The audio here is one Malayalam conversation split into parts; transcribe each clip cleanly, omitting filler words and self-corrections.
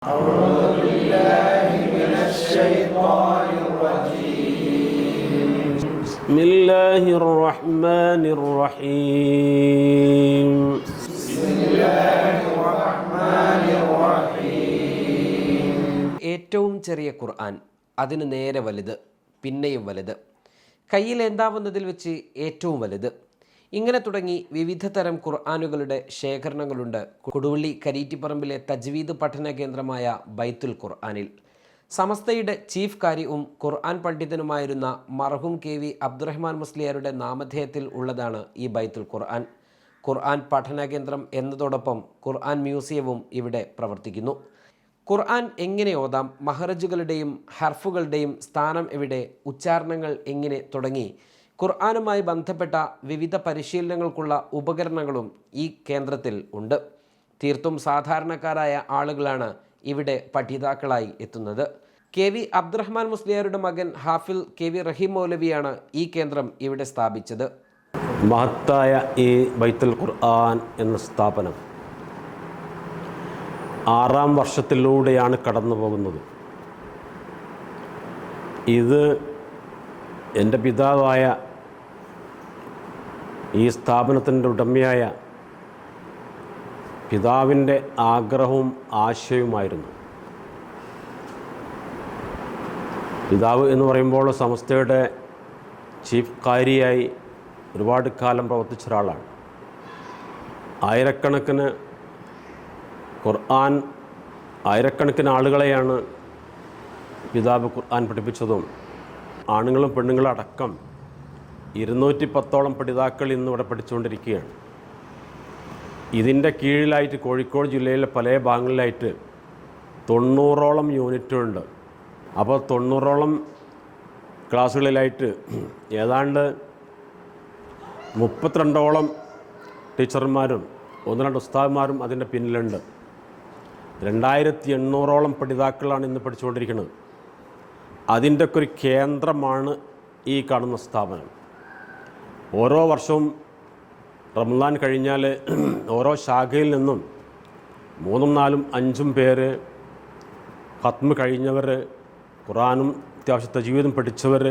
أعوذ بالله من الشيطان الرجيم بسم الله الرحمن الرحيم بسم الله الرحمن الرحيم ഏറ്റവും ചെറിയ ഖുർആൻ, അതിന് നേരെ വലുത്, പിന്നെയും വലുത്, കയ്യിലേന്താവുന്നതിൽ വെച്ച് ഏറ്റവും വലുത്, ഇങ്ങനെ തുടങ്ങി വിവിധ തരം ഖുർആനുകളുടെ ശേഖരണങ്ങളുണ്ട് കൊടുവള്ളി കരീറ്റിപ്പറമ്പിലെ തജ്വീദ് പഠന കേന്ദ്രമായ ബൈത്തുൽ ഖുർആനിൽ. സമസ്തയുടെ ചീഫ് കാരിയും ഖുർആൻ പണ്ഡിതനുമായിരുന്ന മർഹൂം KV അബ്ദുറഹ്മാൻ മുസ്ലിയാരുടെ നാമധേയത്തിൽ ഉള്ളതാണ് ഈ ബൈത്തുൽ ഖുർആൻ. ഖുർആൻ പഠന കേന്ദ്രം എന്നതോടൊപ്പം ഖുർആൻ മ്യൂസിയവും ഇവിടെ പ്രവർത്തിക്കുന്നു. ഖുർആൻ എങ്ങനെ ഓതാം, മഹറജുകളുടെയും ഹർഫുകളുടെയും സ്ഥാനം എവിടെ, ഉച്ചാരണങ്ങൾ എങ്ങനെ തുടങ്ങി ഖുർആനുമായി ബന്ധപ്പെട്ട വിവിധ പരിശീലനങ്ങൾക്കുള്ള ഉപകരണങ്ങളും ഈ കേന്ദ്രത്തിൽ ഉണ്ട്. തീർത്തും സാധാരണക്കാരായ ആളുകളാണ് ഇവിടെ പഠിതാക്കളായി എത്തുന്നത്. KV അബ്ദുറഹ്മാൻ മുസ്ലിയാരുടെ മകൻ ഹാഫിൽ KV റഹീം മൗലവിയാണ് ഈ കേന്ദ്രം ഇവിടെ സ്ഥാപിച്ചത്. മഹത്തായ ഈ ബൈത്തുൽ ഖുർആൻ എന്ന സ്ഥാപനം 6ാം വർഷത്തിലൂടെയാണ് കടന്നു പോകുന്നത്. ഇത് എൻ്റെ പിതാവായ ഈ സ്ഥാപനത്തിൻ്റെ ഉടമയായ പിതാവിൻ്റെ ആഗ്രഹവും ആശയവുമായിരുന്നു. പിതാവ് എന്ന് പറയുമ്പോൾ സമസ്തയുടെ ചീഫ് കാരിയായി ഒരുപാട് കാലം പ്രവർത്തിച്ച ഒരാളാണ്. ആയിരക്കണക്കിന് ആളുകളെയാണ് പിതാവ് ഖുർആൻ പഠിപ്പിച്ചതും. ആണുങ്ങളും പെണ്ണുങ്ങളും അടക്കം 210ഓളം പഠിതാക്കൾ ഇന്നിവിടെ പഠിച്ചുകൊണ്ടിരിക്കുകയാണ്. ഇതിൻ്റെ കീഴിലായിട്ട് കോഴിക്കോട് ജില്ലയിലെ പല ഭാഗങ്ങളിലായിട്ട് 90ഓളം യൂണിറ്റുണ്ട്. അപ്പോൾ 90ഓളം ക്ലാസ്സുകളിലായിട്ട് ഏതാണ്ട് 32ഓളം ടീച്ചർമാരും 1-2 ഉസ്താദുമാരും അതിൻ്റെ പിന്നിലുണ്ട്. 2800ഓളം പഠിതാക്കളാണ് ഇന്ന് പഠിച്ചുകൊണ്ടിരിക്കുന്നത്. അതിൻ്റെ ഒക്കെ ഒരു കേന്ദ്രമാണ് ഈ കാണുന്ന സ്ഥാപനം. ഓരോ വർഷവും റമദാൻ കഴിഞ്ഞാൽ ഓരോ ശാഖയിൽ നിന്നും 3, 4, 5 പേര് ഖത്മ് കഴിഞ്ഞവർ, ഖുർആനും അത്യാവശ്യത്തെ ജീവിതം പഠിച്ചവർ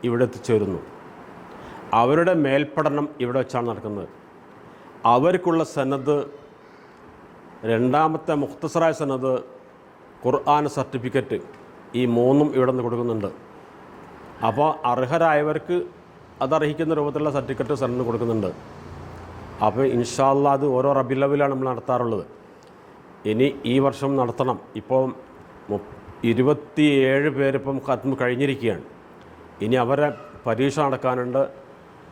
ഇവിടെ എത്തിച്ചേരുന്നു. അവരുടെ മേൽപ്പഠനം ഇവിടെ വെച്ചാണ് നടക്കുന്നത്. അവർക്കുള്ള സനദ്, 2ാമത്തെ മുഖ്തസറായ സനദ്, ഖുർആൻ സർട്ടിഫിക്കറ്റ്, ഈ 3ഉം ഇവിടെ നിന്ന് കൊടുക്കുന്നുണ്ട്. അപ്പോൾ അർഹരായവർക്ക് അതർഹിക്കുന്ന രൂപത്തിലുള്ള സർട്ടിഫിക്കറ്റ് സനദ് കൊടുക്കുന്നുണ്ട്. അപ്പോൾ ഇൻഷാ അല്ലാഹ് അത് ഓരോ റബീഉൽ അവ്വലിലാണ് നമ്മൾ നടത്താറുള്ളത്. ഇനി ഈ വർഷം നടത്തണം. ഇപ്പോൾ 27 പേരിപ്പം ഖത്മ് കഴിഞ്ഞിരിക്കുകയാണ്. ഇനി അവരെ പരീക്ഷ നടക്കാനുണ്ട്.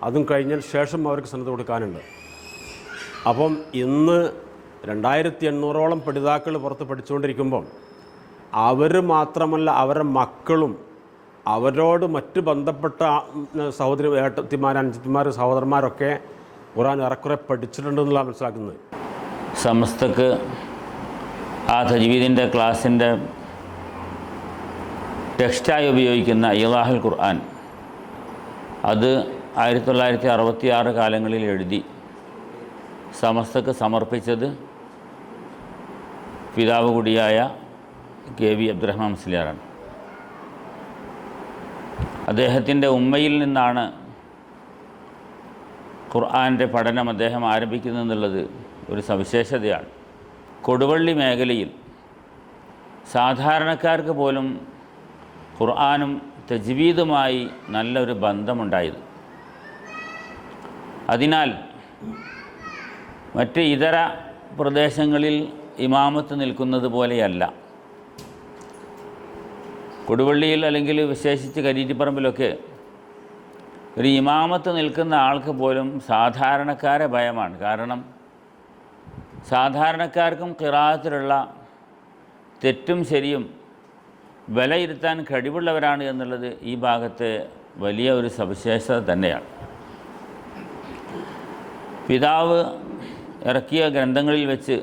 അതും കഴിഞ്ഞതിന് ശേഷം അവർക്ക് സനദ് കൊടുക്കാനുണ്ട്. അപ്പം ഇന്ന് 2800ഓളം പഠിതാക്കൾ പുറത്ത് പഠിച്ചുകൊണ്ടിരിക്കുമ്പം അവർ മാത്രമല്ല, അവരുടെ മക്കളും അവരോട് മറ്റ് ബന്ധപ്പെട്ട സഹോദരി ഏട്ടത്തിമാർ, അനുജത്തിമാർ, സഹോദരന്മാരൊക്കെ ഖുർആൻ ഏറെക്കുറെ പഠിച്ചിട്ടുണ്ടെന്നുള്ള മനസ്സിലാക്കുന്നത്. സമസ്തക്ക് ആ തജ്വീദിൻ്റെ ക്ലാസ്സിൻ്റെ ടെക്സ്റ്റായി ഉപയോഗിക്കുന്ന ഇളാഹുൽ ഖുർആൻ, അത് 1966 കാലങ്ങളിൽ എഴുതി സമസ്തക്ക് സമർപ്പിച്ചത് പിതാവ് കൂടിയായ KV അബ്ദുറഹ്മാൻ മുസ്ലിയാറാണ്. അദ്ദേഹത്തിൻ്റെ ഉമ്മയിൽ നിന്നാണ് ഖുർആൻ്റെ പഠനം അദ്ദേഹം ആരംഭിക്കുന്നതെന്നുള്ളത് ഒരു സവിശേഷതയാണ്. കൊടുവള്ളി മേഖലയിൽ സാധാരണക്കാർക്ക് പോലും ഖുർആനും തജ്വീദുമായി നല്ലൊരു ബന്ധമുണ്ടായത്. അതിനാൽ മറ്റ് ഇതര പ്രദേശങ്ങളിൽ ഇമാമത്ത് നിൽക്കുന്നത് പോലെയല്ല, കൊടുവള്ളിയിൽ അല്ലെങ്കിൽ വിശേഷിച്ച് കരീറ്റിപ്പറമ്പിലൊക്കെ ഒരു ഇമാമത്ത് നിൽക്കുന്ന ആൾക്ക് പോലും സാധാരണക്കാരെ ഭയമാണ്. കാരണം സാധാരണക്കാർക്കും ഖിറാഅത്തിലുള്ള തെറ്റും ശരിയും വിലയിരുത്താൻ കഴിവുള്ളവരാണ് എന്നുള്ളത് ഈ ഭാഗത്തെ വലിയ ഒരു സവിശേഷത തന്നെയാണ്. പിതാവ് ഇറക്കിയ ഗ്രന്ഥങ്ങളിൽ വെച്ച്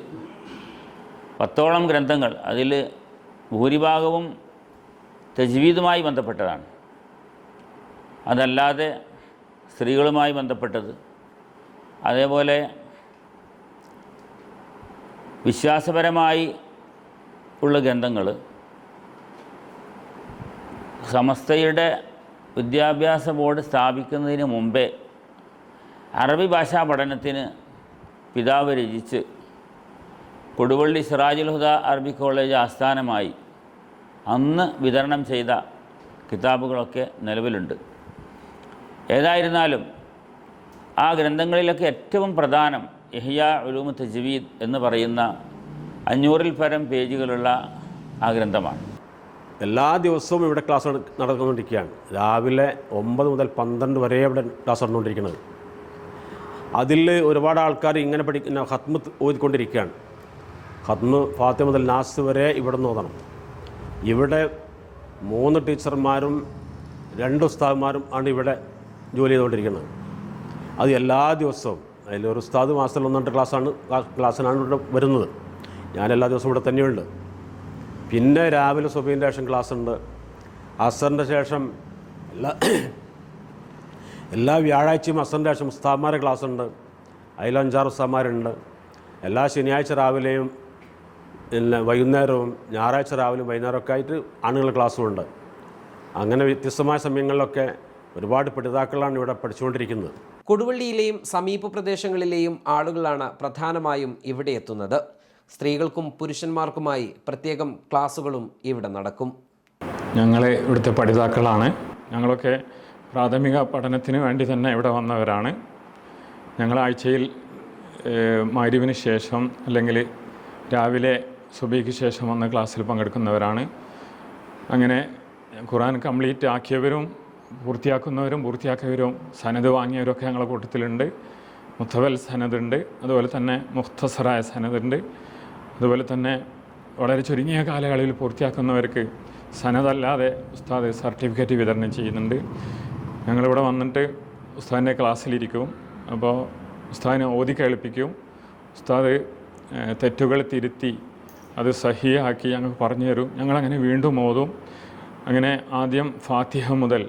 10ഓളം ഗ്രന്ഥങ്ങൾ, അതിൽ ഭൂരിഭാഗവും തജ്വീദുമായി ബന്ധപ്പെട്ടതാണ്. അതല്ലാതെ സ്ത്രീകളുമായി ബന്ധപ്പെട്ടത്, അതേപോലെ വിശ്വാസപരമായി ഉള്ള ഗ്രന്ഥങ്ങൾ സമസ്തയുടെ വിദ്യാഭ്യാസ ബോർഡ് സ്ഥാപിക്കുന്നതിന് മുമ്പേ അറബി ഭാഷാ പഠനത്തിന് പിതാവ് രചിച്ച് കൊടുവള്ളി സിറാജുൽ ഹുദ അറബി കോളേജ് ആസ്ഥാനമായി അന്ന് വിതരണം ചെയ്ത കിതാബുകളൊക്കെ നിലവിലുണ്ട്. ഏതായിരുന്നാലും ആ ഗ്രന്ഥങ്ങളിലൊക്കെ ഏറ്റവും പ്രധാനം ഇഹ്യാ ഉലൂമു തജ്വീദ് എന്ന് പറയുന്ന 500-ൽ പരം പേജുകളുള്ള ആ ഗ്രന്ഥമാണ്. എല്ലാ ദിവസവും ഇവിടെ ക്ലാസ് നടന്നുകൊണ്ടിരിക്കുകയാണ്. രാവിലെ 9 മുതൽ 12 വരെ ഇവിടെ ക്ലാസ് നടന്നുകൊണ്ടിരിക്കുന്നത്. അതിൽ ഒരുപാട് ആൾക്കാർ ഇങ്ങനെ പഠിക്കുന്ന ഖത്മ് ഓതിക്കൊണ്ടിരിക്കുകയാണ്. ഖത്മ് ഫാത്തിഹ മുതൽ നാസ് വരെ ഇവിടെ നിന്ന് ഓതണം. ഇവിടെ 3 ടീച്ചർമാരും 2 ഉസ്താദുമാരും ആണ് ഇവിടെ ജോലി ചെയ്തുകൊണ്ടിരിക്കുന്നത്. അത് എല്ലാ ദിവസവും. അതിലൊരു ഉസ്താദ് മാസത്തിൽ 1-2 ക്ലാസ്സിനാണ് ഇവിടെ വരുന്നത്. ഞാൻ എല്ലാ ദിവസവും ഇവിടെ തന്നെയുണ്ട്. പിന്നെ രാവിലെ സുബഹിൻ്റെ ശേഷം ക്ലാസ് ഉണ്ട്. അസറിൻ്റെ ശേഷം എല്ലാ വ്യാഴാഴ്ചയും അസറിൻ്റെ ശേഷം ഉസ്താദന്മാരുടെ ക്ലാസ് ഉണ്ട്. അതിൽ 5-6 ഉസ്താദന്മാരുണ്ട്. എല്ലാ ശനിയാഴ്ച രാവിലെയും പിന്നെ വൈകുന്നേരവും ഞായറാഴ്ച രാവിലെയും വൈകുന്നേരമൊക്കെ ആയിട്ട് ആണുങ്ങൾ ക്ലാസ്സുമുണ്ട്. അങ്ങനെ വ്യത്യസ്തമായ സമയങ്ങളിലൊക്കെ ഒരുപാട് പഠിതാക്കളാണ് ഇവിടെ പഠിച്ചുകൊണ്ടിരിക്കുന്നത്. കൊടുവള്ളിയിലെയും സമീപ പ്രദേശങ്ങളിലെയും ആളുകളാണ് പ്രധാനമായും ഇവിടെ എത്തുന്നത്. സ്ത്രീകൾക്കും പുരുഷന്മാർക്കുമായി പ്രത്യേകം ക്ലാസുകളും ഇവിടെ നടക്കും. ഞങ്ങൾ ഇവിടുത്തെ പഠിതാക്കളാണ്. ഞങ്ങളൊക്കെ പ്രാഥമിക പഠനത്തിന് വേണ്ടി തന്നെ ഇവിടെ വന്നവരാണ്. ഞങ്ങൾ ആഴ്ചയിൽ മഗ്‌രിബിന് ശേഷം അല്ലെങ്കിൽ രാവിലെ സുബഹിക്ക് ശേഷം വന്ന ക്ലാസ്സിൽ പങ്കെടുക്കുന്നവരാണ്. അങ്ങനെ ഖുർആൻ കംപ്ലീറ്റ് ആക്കിയവരും പൂർത്തിയാക്കുന്നവരും പൂർത്തിയാക്കിയവരും സനദ് വാങ്ങിയവരൊക്കെ ഞങ്ങളുടെ കൂട്ടത്തിലുണ്ട്. മുത്തവൽ സനദുണ്ട്, അതുപോലെ തന്നെ മുഖ്തസറായ സനദുണ്ട്. അതുപോലെ തന്നെ വളരെ ചുരുങ്ങിയ കാലയളവിൽ പൂർത്തിയാക്കുന്നവർക്ക് സനദല്ലാതെ ഉസ്താദ് സർട്ടിഫിക്കറ്റ് വിതരണം ചെയ്യുന്നുണ്ട്. ഞങ്ങളിവിടെ വന്നിട്ട് ഉസ്താദിൻ്റെ ക്ലാസ്സിലിരിക്കും. അപ്പോൾ ഉസ്താദിനെ ഓതി കേൾപ്പിക്കും. ഉസ്താദ് തെറ്റുകൾ തിരുത്തി അത് സഹിയാക്കി ഞങ്ങൾക്ക് പറഞ്ഞു തരും. ഞങ്ങളങ്ങനെ വീണ്ടും ഓതും. അങ്ങനെ ആദ്യം ഫാത്തിഹ മുതൽ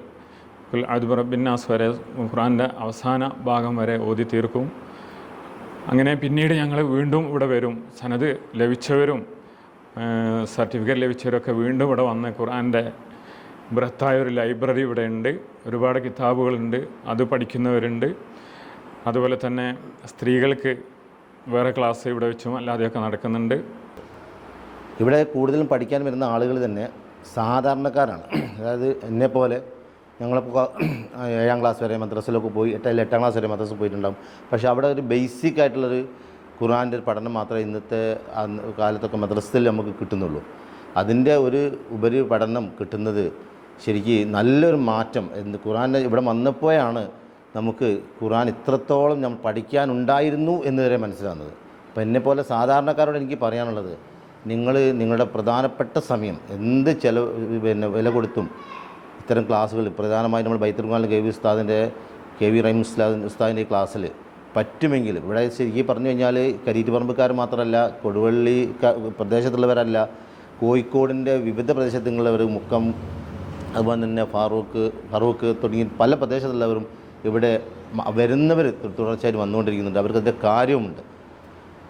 റബ്ബിന്നാസ് വരെ ഖുർആൻ്റെ അവസാന ഭാഗം വരെ ഓതി തീർക്കും. അങ്ങനെ പിന്നീട് ഞങ്ങൾ വീണ്ടും ഇവിടെ വരും. സനദ് ലഭിച്ചവരും സർട്ടിഫിക്കറ്റ് ലഭിച്ചവരൊക്കെ വീണ്ടും ഇവിടെ വന്ന് ഖുർആൻ്റെ ബൃഹത്തായ ഒരു ലൈബ്രറി ഇവിടെ ഉണ്ട്. ഒരുപാട് കിതാബുകളുണ്ട്, അത് പഠിക്കുന്നവരുണ്ട്. അതുപോലെ തന്നെ സ്ത്രീകൾക്ക് വേറെ ക്ലാസ് ഇവിടെ വെച്ചും അല്ലാതെയൊക്കെ നടക്കുന്നുണ്ട്. ഇവിടെ കൂടുതലും പഠിക്കാൻ വരുന്ന ആളുകൾ തന്നെ സാധാരണക്കാരാണ്. അതായത് എന്നെപ്പോലെ ഞങ്ങളിപ്പോൾ 7ാം ക്ലാസ് വരെ മദ്രസയിലൊക്കെ പോയി 8ാം ക്ലാസ് വരെ മദ്രസ പോയിട്ടുണ്ടാകും. പക്ഷേ അവിടെ ഒരു ബേസിക് ആയിട്ടുള്ളൊരു ഖുർആൻ്റെ ഒരു പഠനം മാത്രമേ ഇന്നത്തെ കാലത്തൊക്കെ മദ്രസയിൽ നമുക്ക് കിട്ടുന്നുള്ളൂ. അതിൻ്റെ ഒരു ഉപരി പഠനം കിട്ടുന്നത് ശരിക്കും നല്ലൊരു മാറ്റം ഖുർആൻ്റെ ഇവിടെ വന്നപ്പോഴാണ് നമുക്ക് ഖുർആൻ ഇത്രത്തോളം നമ്മൾ പഠിക്കാനുണ്ടായിരുന്നു എന്ന് വരെ മനസ്സിലാകുന്നത്. അപ്പോൾ എന്നെപ്പോലെ സാധാരണക്കാരോട് എനിക്ക് പറയാനുള്ളത്, നിങ്ങളുടെ പ്രധാനപ്പെട്ട സമയം എന്ത് വില കൊടുത്തും ഇത്തരം ക്ലാസ്സുകൾ പ്രധാനമായും നമ്മൾ ബൈത്തുൽ ഖുർആനിൽ കെ വി റഹീം ഉസ്താദിൻ്റെ ക്ലാസ്സിൽ പറ്റുമെങ്കിൽ ഇവിടെ ശരിക്കും പറഞ്ഞു കഴിഞ്ഞാൽ കരീറ്റുപറമ്പുകാർ മാത്രമല്ല, കൊടുവള്ളി പ്രദേശത്തുള്ളവരല്ല, കോഴിക്കോടിൻ്റെ വിവിധ പ്രദേശത്തുള്ളവർ, മുക്കം, അതുപോലെ തന്നെ ഫറൂഖ് തുടങ്ങി പല പ്രദേശത്തുള്ളവരും ഇവിടെ വരുന്നവർ തുടർച്ചയായിട്ട് വന്നുകൊണ്ടിരിക്കുന്നുണ്ട്. അവർക്കതിൻ്റെ കാര്യവുമുണ്ട്.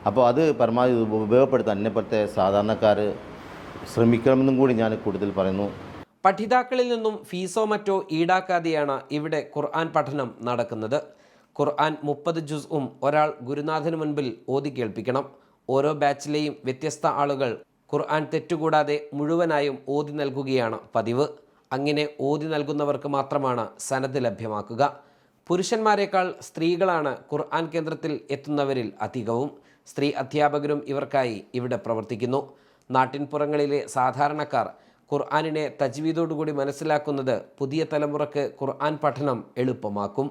അപ്പോൾ അത് പരമാവധി ഉപയോഗപ്പെടുത്താൻ എന്നെപ്പോലത്തെ സാധാരണക്കാർ ശ്രമിക്കണമെന്നും കൂടി ഞാൻ കൂടുതൽ പറയുന്നു. പഠിതാക്കളിൽ നിന്നും ഫീസോ മറ്റോ ഈടാക്കാതെയാണ് ഇവിടെ ഖുർആൻ പഠനം നടക്കുന്നത്. ഖുർആൻ 30 ജുസ്ഉം ഒരാൾ ഗുരുനാഥന് മുൻപിൽ ഓതി കേൾപ്പിക്കണം. ഓരോ ബാച്ചിലെയും വ്യത്യസ്ത ആളുകൾ ഖുർആൻ തെറ്റുകൂടാതെ മുഴുവനായും ഓതി നൽകുകയാണ് പതിവ്. അങ്ങനെ ഓതി നൽകുന്നവർക്ക് മാത്രമാണ് സനദ് ലഭ്യമാക്കുക. പുരുഷന്മാരെക്കാൾ സ്ത്രീകളാണ് ഖുർആൻ കേന്ദ്രത്തിൽ എത്തുന്നവരിൽ അധികവും. സ്ത്രീ അധ്യാപകരും ഇവർക്കായി ഇവിടെ പ്രവർത്തിക്കുന്നു. നാട്ടിൻപുറങ്ങളിലെ സാധാരണക്കാർ ഖുർആനിനെ തജ്വീദോടുകൂടി മനസ്സിലാക്കുന്നത് പുതിയ തലമുറക്ക് ഖുർആൻ പഠനം എളുപ്പമാക്കും.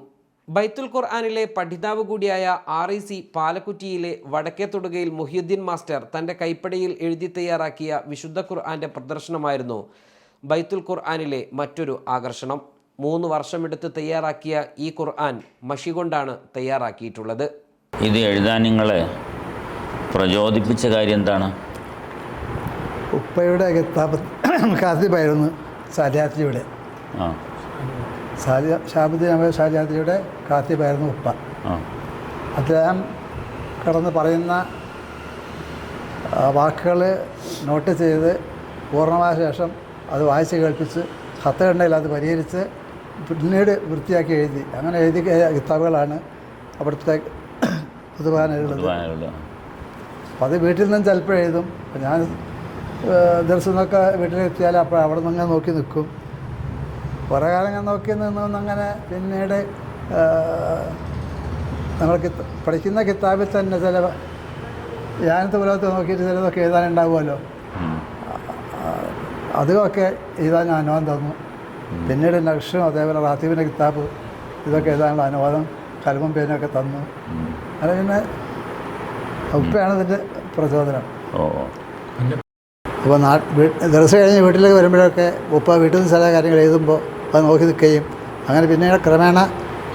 ബൈത്തുൽ ഖുർആനിലെ പഠിതാവ് കൂടിയായ REC പാലക്കുറ്റിയിലെ വടക്കേത്തൊടുകയിൽ മുഹിയുദ്ദീൻ മാസ്റ്റർ തൻ്റെ കൈപ്പടയിൽ എഴുതി തയ്യാറാക്കിയ വിശുദ്ധ ഖുർആൻ്റെ പ്രദർശനമായിരുന്നു ബൈത്തുൽ ഖുർആനിലെ മറ്റൊരു ആകർഷണം. 3 വർഷമെടുത്ത് തയ്യാറാക്കിയ ഈ ഖുർആൻ മഷി കൊണ്ടാണ് തയ്യാറാക്കിയിട്ടുള്ളത്. ഇത് എഴുതാൻ നിങ്ങളെ പ്രചോദിപ്പിച്ച കാര്യം എന്താണ്? ഉപ്പയുടെ കാത്തിബായിരുന്നു സാലിയാത്തിയുടെ ഷാബുദ്ദീൻ അഹമ്മദ് സാലിയാത്തിയുടെ കാത്തിബായിരുന്നു ഉപ്പ. അദ്ദേഹം കടന്ന് പറയുന്ന വാക്കുകൾ നോട്ട് ചെയ്ത് പൂർണ്ണമായ ശേഷം അത് വായിച്ച് കേൾപ്പിച്ച് ഖത്ത് കണ്ടെങ്കിൽ അത് പരിഹരിച്ച് പിന്നീട് വൃത്തിയാക്കി എഴുതി. അങ്ങനെ എഴുതി കിതാബുകളാണ് അവിടുത്തെ കുതുബാനുള്ളത്. അപ്പം അത് വീട്ടിൽ നിന്നും ചിലപ്പോൾ എഴുതും. അപ്പം ഞാൻ ദിവസം നിന്നൊക്കെ വീട്ടിലെത്തിയാൽ അപ്പോൾ അവിടെ നിന്ന് അങ്ങനെ നോക്കി നിൽക്കും. കുറേ കാലം ഞാൻ നോക്കി നിന്നങ്ങനെ പിന്നീട് നമ്മൾ പഠിക്കുന്ന കിതാബിൽ തന്നെ ചില യാനത്ത് പുലത്ത് നോക്കിയിട്ട് ചിലതൊക്കെ എഴുതാനുണ്ടാവുമല്ലോ, അതൊക്കെ എഴുതാൻ അനുവാദം തന്നു. പിന്നീട് നക്ഷും അതേപോലെ റാത്തീബിൻ്റെ കിതാബ് ഇതൊക്കെ എഴുതാനുള്ള അനുവാദം കലമും പേനൊക്കെ തന്നു. അത് പിന്നെ ഉപ്പയാണ് ഇതിൻ്റെ പ്രചോദനം. ഇപ്പോൾ ദിവസം കഴിഞ്ഞ് വീട്ടിലേക്ക് വരുമ്പോഴൊക്കെ ഉപ്പ വീട്ടിൽ നിന്ന് ചില കാര്യങ്ങൾ എഴുതുമ്പോൾ അത് നോക്കി നിൽക്കുകയും അങ്ങനെ പിന്നീട് ക്രമേണ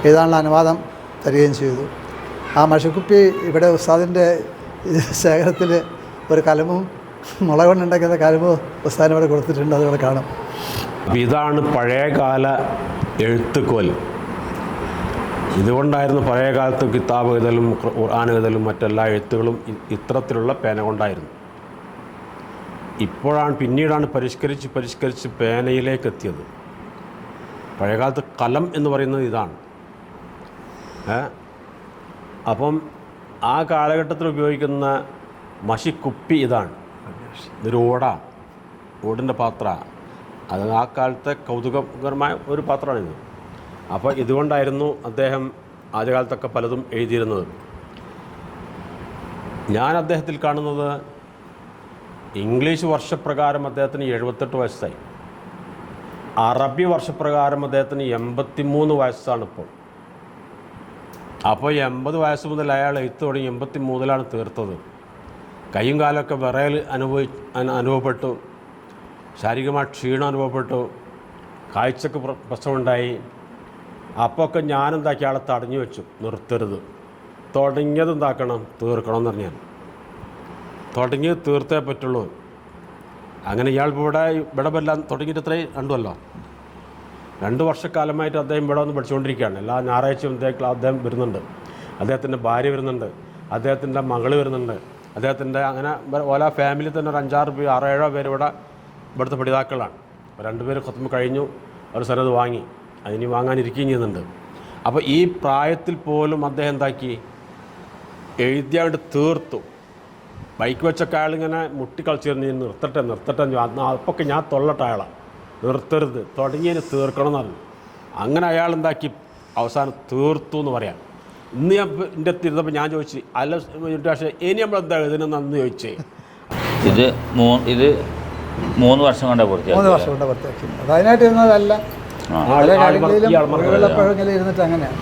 എഴുതാനുള്ള അനുവാദം തരികയും ചെയ്തു. ആ മഷിക്കുപ്പി ഇവിടെ ഉസ്താദിൻ്റെ ശേഖരത്തിൽ ഒരു കലമും മുള കൊണ്ടുണ്ടാക്കുന്ന കലമും ഉസ്താദിന് ഇവിടെ കൊടുത്തിട്ടുണ്ട്, അതിവിടെ കാണും. ഇതാണ് പഴയകാല എഴുത്തുകോൽ. ഇതുകൊണ്ടായിരുന്നു പഴയ കാലത്ത് കിതാബ് എഴുതലും ഖുർആൻ എഴുതലും മറ്റെല്ലാ എഴുത്തുകളും ഇത്തരത്തിലുള്ള പേന കൊണ്ടായിരുന്നു. പിന്നീടാണ് പരിഷ്കരിച്ച് പേനയിലേക്ക് എത്തിയത്. പഴയകാലത്ത് കലം എന്ന് പറയുന്നത് ഇതാണ്. അപ്പം ആ കാലഘട്ടത്തിൽ ഉപയോഗിക്കുന്ന മഷിക്കുപ്പി ഇതാണ്. ഇതൊരു ഓടിൻ്റെ പാത്ര. അത് ആ കാലത്തെ കൗതുകകരമായ ഒരു പാത്രമാണിത്. അപ്പോൾ ഇതുകൊണ്ടായിരുന്നു അദ്ദേഹം ആദ്യകാലത്തൊക്കെ പലതും എഴുതിയിരുന്നത്. ഞാൻ അദ്ദേഹത്തിൽ കാണുന്നത് ഇംഗ്ലീഷ് വർഷപ്രകാരം അദ്ദേഹത്തിന് 78 വയസ്സായി. അറബി വർഷപ്രകാരം അദ്ദേഹത്തിന് 83 വയസ്സാണിപ്പോൾ. അപ്പോൾ 80 വയസ്സ് മുതൽ അയാൾ എഴുത്ത് തുടങ്ങി 83-ലാണ് തീർത്തത്. കൈയും കാലമൊക്കെ വിറയൽ അനുഭവപ്പെട്ടു, ശാരീരികമായ ക്ഷീണം അനുഭവപ്പെട്ടു, കാഴ്ചക്ക് പ്രശ്നമുണ്ടായി. അപ്പോൾ ഒക്കെ ഞാനെന്താക്കി ആളെ തടഞ്ഞു വെച്ചു, നിർത്തരുത്, തുടങ്ങിയത് എന്താക്കണം, തീർക്കണം എന്ന് പറഞ്ഞാൽ. തുടങ്ങിയത് തീർത്തേ പറ്റുള്ളൂ. അങ്ങനെ ഇയാൾ ഇവിടെ എല്ലാം തുടങ്ങിയിട്ട് ഇത്രയും 2 വർഷക്കാലമായിട്ട് അദ്ദേഹം ഇവിടെ വന്ന് പഠിച്ചുകൊണ്ടിരിക്കുകയാണ്. എല്ലാ ഞായറാഴ്ചയും അദ്ദേഹം വരുന്നുണ്ട്. അദ്ദേഹത്തിൻ്റെ ഭാര്യ വരുന്നുണ്ട്, അദ്ദേഹത്തിൻ്റെ മകൾ വരുന്നുണ്ട്, അദ്ദേഹത്തിൻ്റെ അങ്ങനെ ഓല ഫാമിലി തന്നെ ഒരു 5-6 പേര് 6-7 പേര് ഇവിടുത്തെ പഠിതാക്കളാണ്. 2 പേര് ഖത്മ് കഴിഞ്ഞു, ഒരു സനത് വാങ്ങി, അതിന് വാങ്ങാനിരിക്കുകയും ചെയ്യുന്നുണ്ട്. അപ്പോൾ ഈ പ്രായത്തിൽ പോലും അദ്ദേഹം എന്താക്കി, എഴുതിയാണ്ട് തീർത്തു. ബൈക്ക് വെച്ചൊക്കെ അയാളിങ്ങനെ മുട്ടിക്കളിച്ചിരുന്നു, നിർത്തട്ടെ അപ്പൊക്കെ ഞാൻ തൊള്ളട്ടെ അയാളെ, നിർത്തരുത്, തുടങ്ങിയതിന് തീർക്കണം എന്ന് പറഞ്ഞു. അങ്ങനെ അയാൾ എന്താക്കി അവസാനം തീർത്തു എന്ന് പറയാം. ഇന്ന് ഞാൻ എൻ്റെ തിരുന്നപ്പോൾ ഞാൻ ചോദിച്ചു, അല്ല പക്ഷേ ഇനി നമ്മളെന്താ ഇതിനെന്ന് ചോദിച്ചേ. ഇത് 3 വർഷം കൊണ്ട് പൂർത്തിയാക്കി. 3 വർഷം കൊണ്ട് പൂർത്തിയാക്കി. അത് അതിനായിട്ട് ഇരുന്നതല്ല, പല കാര്യങ്ങളിലും ഇരുന്നിട്ട് അങ്ങനെയാണ്.